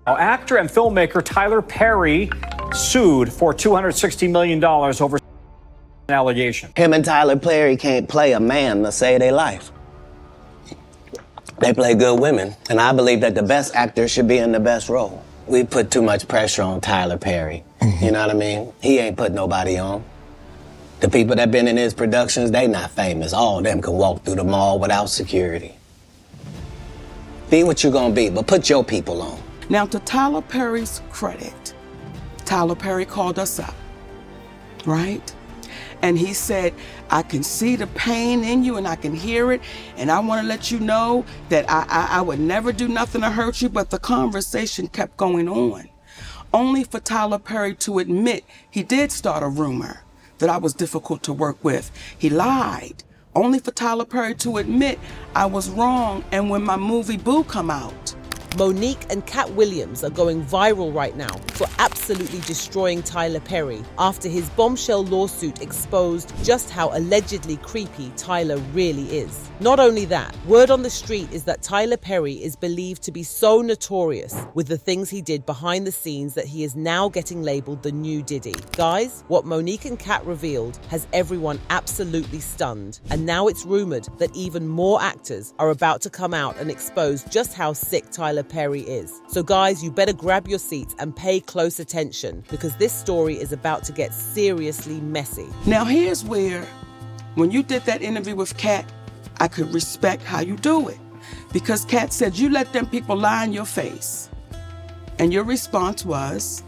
Now, actor and filmmaker Tyler Perry sued for $260 million over an allegation. Him and Tyler Perry can't play a man to save their life. They play good women, and I believe that the best actor should be in the best role. We put too much pressure on Tyler Perry. You know what I mean? He ain't put nobody on. The people that been in his productions, they not famous. All of them can walk through the mall without security. Be what you gonna be, but put your people on. Now, to Tyler Perry's credit, Tyler Perry called us up, right? And he said, I can see the pain in you and I can hear it, and I want to let you know that I would never do nothing to hurt you, but the conversation kept going on. Only for Tyler Perry to admit he did start a rumor that I was difficult to work with. He lied. Only for Tyler Perry to admit I was wrong, and when my movie Boo come out. Monique and Katt Williams are going viral right now for absolutely destroying Tyler Perry after his bombshell lawsuit exposed just how allegedly creepy Tyler really is. Not only that, word on the street is that Tyler Perry is believed to be so notorious with the things he did behind the scenes that he is now getting labeled the new Diddy. Guys, what Monique and Katt revealed has everyone absolutely stunned, and now it's rumored that even more actors are about to come out and expose just how sick Tyler Perry is. So guys, you better grab your seats and pay close attention, because this story is about to get seriously messy. Now here's where, when you did that interview with Katt, I could respect how you do it. Because Katt said you let them people lie in your face. And your response was,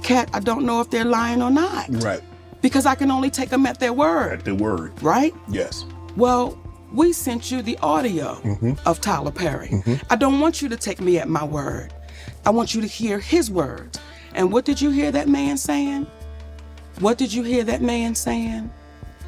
Katt, I don't know if they're lying or not. Right. Because I can only take them at their word. At their word. Right? Yes. Well, we sent you the audio of Tyler Perry. I don't want you to take me at my word. I want you to hear his words. And what did you hear that man saying? What did you hear that man saying?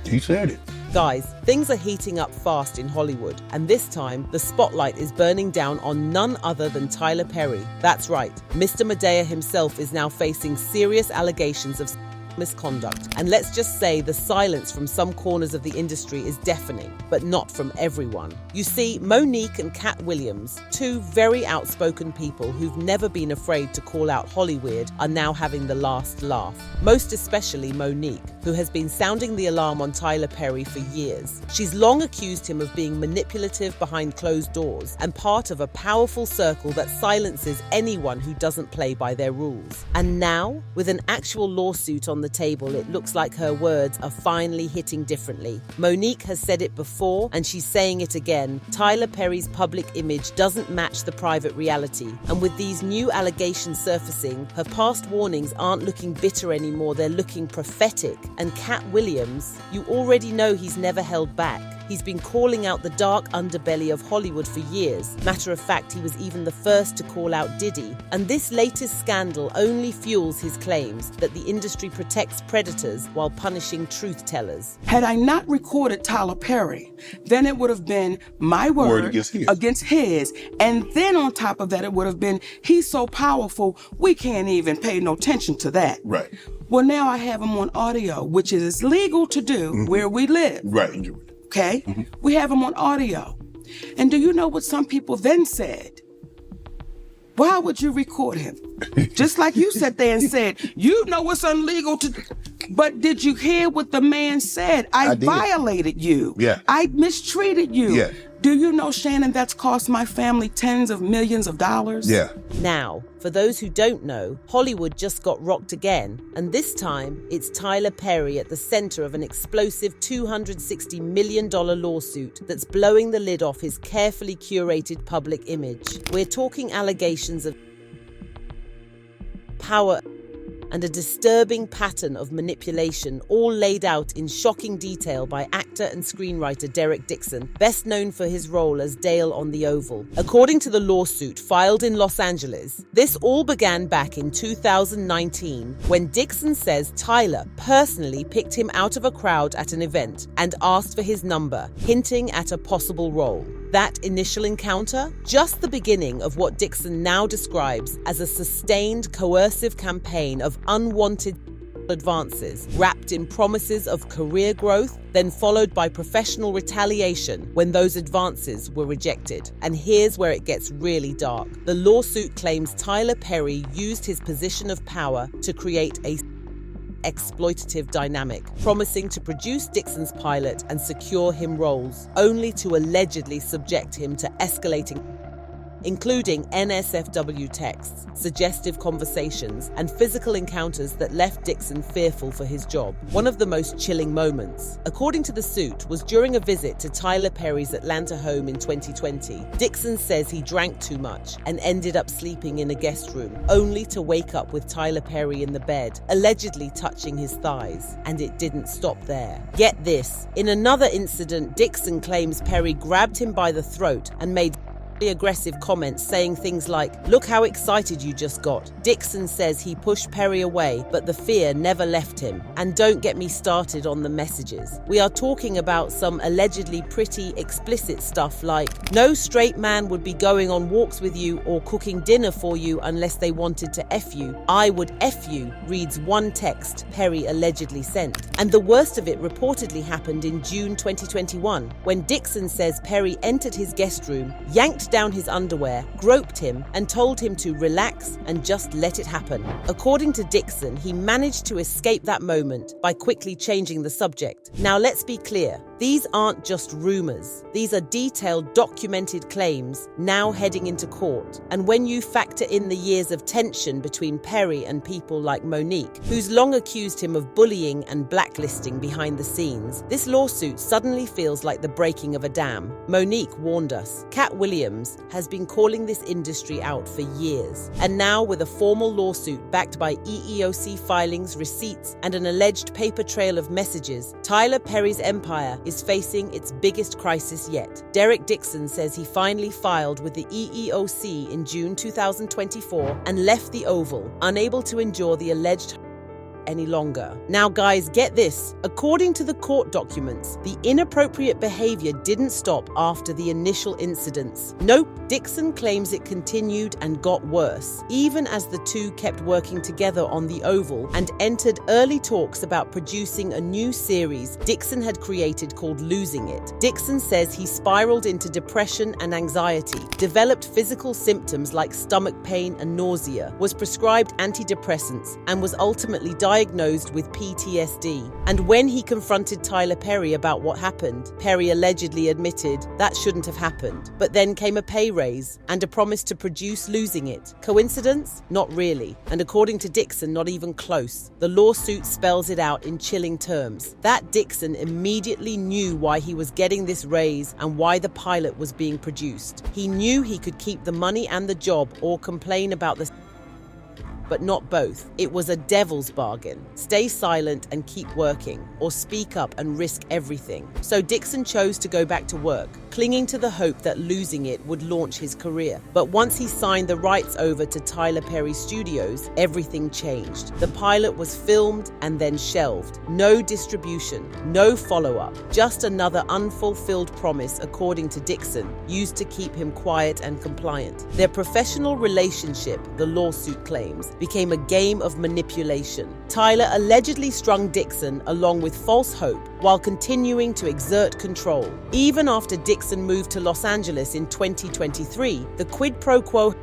He said it. Guys, things are heating up fast in Hollywood, and this time the spotlight is burning down on none other than Tyler Perry. That's right, Mr. Medea himself is now facing serious allegations of misconduct. And let's just say the silence from some corners of the industry is deafening, but not from everyone. You see, Monique and Katt Williams, two very outspoken people who've never been afraid to call out Hollywood, are now having the last laugh. Most especially Monique, who has been sounding the alarm on Tyler Perry for years. She's long accused him of being manipulative behind closed doors and part of a powerful circle that silences anyone who doesn't play by their rules. And now, with an actual lawsuit on the table, it looks like her words are finally hitting differently. Monique has said it before, and she's saying it again. Tyler Perry's public image doesn't match the private reality. And with these new allegations surfacing, her past warnings aren't looking bitter anymore, they're looking prophetic. And Katt Williams, you already know he's never held back. He's been calling out the dark underbelly of Hollywood for years. Matter of fact, he was even the first to call out Diddy. And this latest scandal only fuels his claims that the industry protects predators while punishing truth-tellers. Had I not recorded Tyler Perry, then it would have been my word against his. And then on top of that, it would have been, he's so powerful, we can't even pay no attention to that. Right. Well, now I have him on audio, which is legal to do where we live. Right. Okay? We have him on audio. And do you know what some people then said? Why would you record him? Just like you sat there and said, you know it's illegal to... But did you hear what the man said? I violated you. Yeah. I mistreated you. Yeah. Do you know, Shannon, that's cost my family tens of millions of dollars? Yeah. Now, for those who don't know, Hollywood just got rocked again. And this time, it's Tyler Perry at the center of an explosive $260 million lawsuit that's blowing the lid off his carefully curated public image. We're talking allegations of power and a disturbing pattern of manipulation, all laid out in shocking detail by actor and screenwriter Derek Dixon, best known for his role as Dale on The Oval. According to the lawsuit filed in Los Angeles, this all began back in 2019 when Dixon says Tyler personally picked him out of a crowd at an event and asked for his number, hinting at a possible role. That initial encounter, just the beginning of what Dixon now describes as a sustained, coercive campaign of unwanted advances, wrapped in promises of career growth, then followed by professional retaliation when those advances were rejected. And here's where it gets really dark. The lawsuit claims Tyler Perry used his position of power to create a exploitative dynamic, promising to produce Dixon's pilot and secure him roles, only to allegedly subject him to escalating, including NSFW texts, suggestive conversations, and physical encounters that left Dixon fearful for his job. One of the most chilling moments, according to the suit, was during a visit to Tyler Perry's Atlanta home in 2020. Dixon says he drank too much and ended up sleeping in a guest room, only to wake up with Tyler Perry in the bed, allegedly touching his thighs. And it didn't stop there. Get this, in another incident, Dixon claims Perry grabbed him by the throat and made aggressive comments saying things like, "Look how excited you just got." Dixon says he pushed Perry away, but the fear never left him. And don't get me started on the messages. We are talking about some allegedly pretty explicit stuff like, "No straight man would be going on walks with you or cooking dinner for you unless they wanted to F you. I would F you," reads one text Perry allegedly sent. And the worst of it reportedly happened in June 2021, when Dixon says Perry entered his guest room, yanked down his underwear, groped him, and told him to relax and just let it happen. According to Dixon, he managed to escape that moment by quickly changing the subject. Now let's be clear, these aren't just rumors. These are detailed, documented claims now heading into court. And when you factor in the years of tension between Perry and people like Monique, who's long accused him of bullying and blacklisting behind the scenes, this lawsuit suddenly feels like the breaking of a dam. Monique warned us. Katt Williams has been calling this industry out for years. And now, with a formal lawsuit backed by EEOC filings, receipts, and an alleged paper trail of messages, Tyler Perry's empire is facing its biggest crisis yet. Derek Dixon says he finally filed with the EEOC in June 2024 and left the Oval, unable to endure the alleged any longer. Now guys, get this. According to the court documents, the inappropriate behavior didn't stop after the initial incidents. Nope, Dixon claims it continued and got worse, even as the two kept working together on the Oval and entered early talks about producing a new series Dixon had created called Losing It. Dixon says he spiraled into depression and anxiety, developed physical symptoms like stomach pain and nausea, was prescribed antidepressants, and was ultimately diagnosed with PTSD. And when he confronted Tyler Perry about what happened, Perry allegedly admitted that shouldn't have happened. But then came a pay raise and a promise to produce Losing It. Coincidence? Not really. And according to Dixon, not even close. The lawsuit spells it out in chilling terms. That Dixon immediately knew why he was getting this raise and why the pilot was being produced. He knew he could keep the money and the job or complain about the but not both. It was a devil's bargain. Stay silent and keep working, or speak up and risk everything. So Dixon chose to go back to work, clinging to the hope that Losing It would launch his career. But once he signed the rights over to Tyler Perry Studios, everything changed. The pilot was filmed and then shelved. No distribution, no follow-up, just another unfulfilled promise, according to Dixon, used to keep him quiet and compliant. Their professional relationship, the lawsuit claims, became a game of manipulation. Tyler allegedly strung Dixon along with false hope while continuing to exert control. Even after Dixon moved to Los Angeles in 2023, the quid pro quo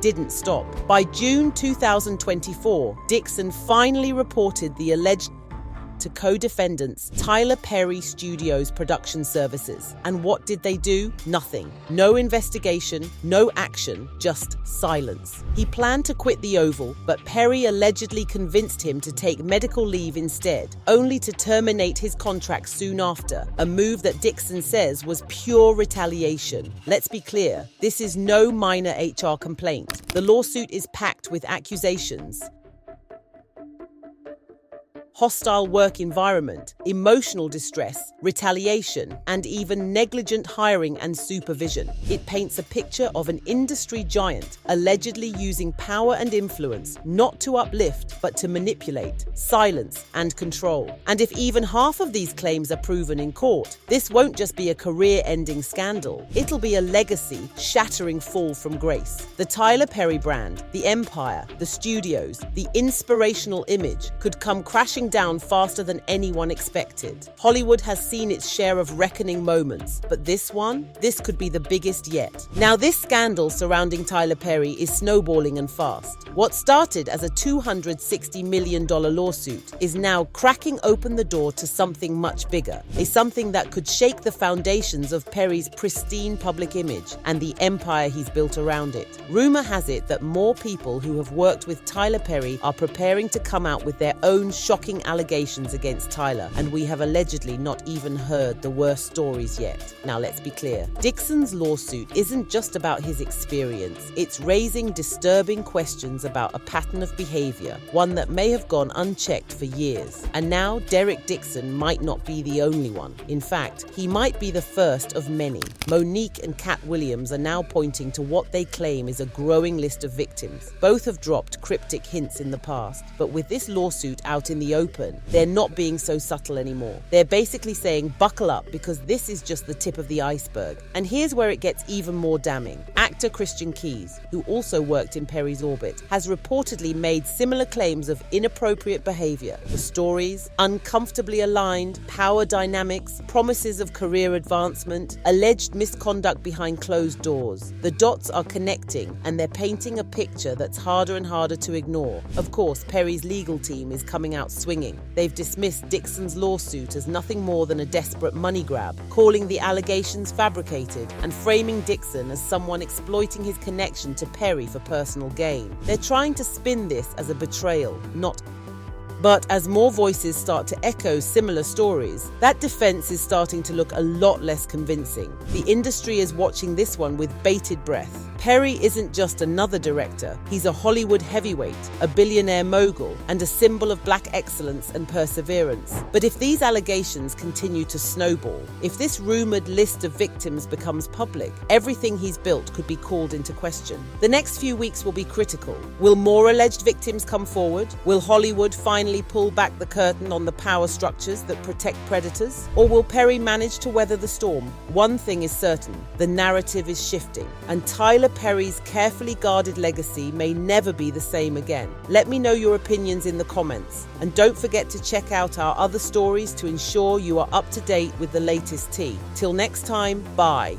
didn't stop. By June 2024, Dixon finally reported the alleged to co-defendants Tyler Perry Studios Production Services. And what did they do? Nothing. No investigation, no action, just silence. He planned to quit the Oval, but Perry allegedly convinced him to take medical leave instead, only to terminate his contract soon after, a move that Dixon says was pure retaliation. Let's be clear, this is no minor HR complaint. The lawsuit is packed with accusations, hostile work environment, emotional distress, retaliation, and even negligent hiring and supervision. It paints a picture of an industry giant allegedly using power and influence not to uplift but to manipulate, silence, and control. And if even half of these claims are proven in court, this won't just be a career-ending scandal. It'll be a legacy-shattering fall from grace. The Tyler Perry brand, the empire, the studios, the inspirational image could come crashing down faster than anyone expected. Hollywood has seen its share of reckoning moments, but this could be the biggest yet. Now, this scandal surrounding Tyler Perry is snowballing and fast. What started as a $260 million lawsuit is now cracking open the door to something much bigger, something that could shake the foundations of Perry's pristine public image and the empire he's built around it. Rumor has it that more people who have worked with Tyler Perry are preparing to come out with their own shocking allegations against Tyler, and we have allegedly not even heard the worst stories yet. Now, let's be clear. Dixon's lawsuit isn't just about his experience. It's raising disturbing questions about a pattern of behavior, one that may have gone unchecked for years. And now, Derek Dixon might not be the only one. In fact, he might be the first of many. Nique and Katt Williams are now pointing to what they claim is a growing list of victims. Both have dropped cryptic hints in the past, but with this lawsuit out in the open, they're not being so subtle anymore. They're basically saying, buckle up, because this is just the tip of the iceberg. And here's where it gets even more damning. Actor Christian Keys, who also worked in Perry's orbit, has reportedly made similar claims of inappropriate behavior. The stories, uncomfortably aligned, power dynamics, promises of career advancement, alleged misconduct behind closed doors. The dots are connecting, and they're painting a picture that's harder and harder to ignore. Of course, Perry's legal team is coming out swinging. They've dismissed Dixon's lawsuit as nothing more than a desperate money grab, calling the allegations fabricated and framing Dixon as someone exploiting his connection to Perry for personal gain. They're trying to spin this as a betrayal, not. But as more voices start to echo similar stories, that defense is starting to look a lot less convincing. The industry is watching this one with bated breath. Perry isn't just another director. He's a Hollywood heavyweight, a billionaire mogul, and a symbol of black excellence and perseverance. But if these allegations continue to snowball, if this rumored list of victims becomes public, everything he's built could be called into question. The next few weeks will be critical. Will more alleged victims come forward? Will Hollywood finally pull back the curtain on the power structures that protect predators? Or will Perry manage to weather the storm? One thing is certain, the narrative is shifting, and Tyler Perry's carefully guarded legacy may never be the same again. Let me know your opinions in the comments, and don't forget to check out our other stories to ensure you are up to date with the latest tea. Till next time, bye.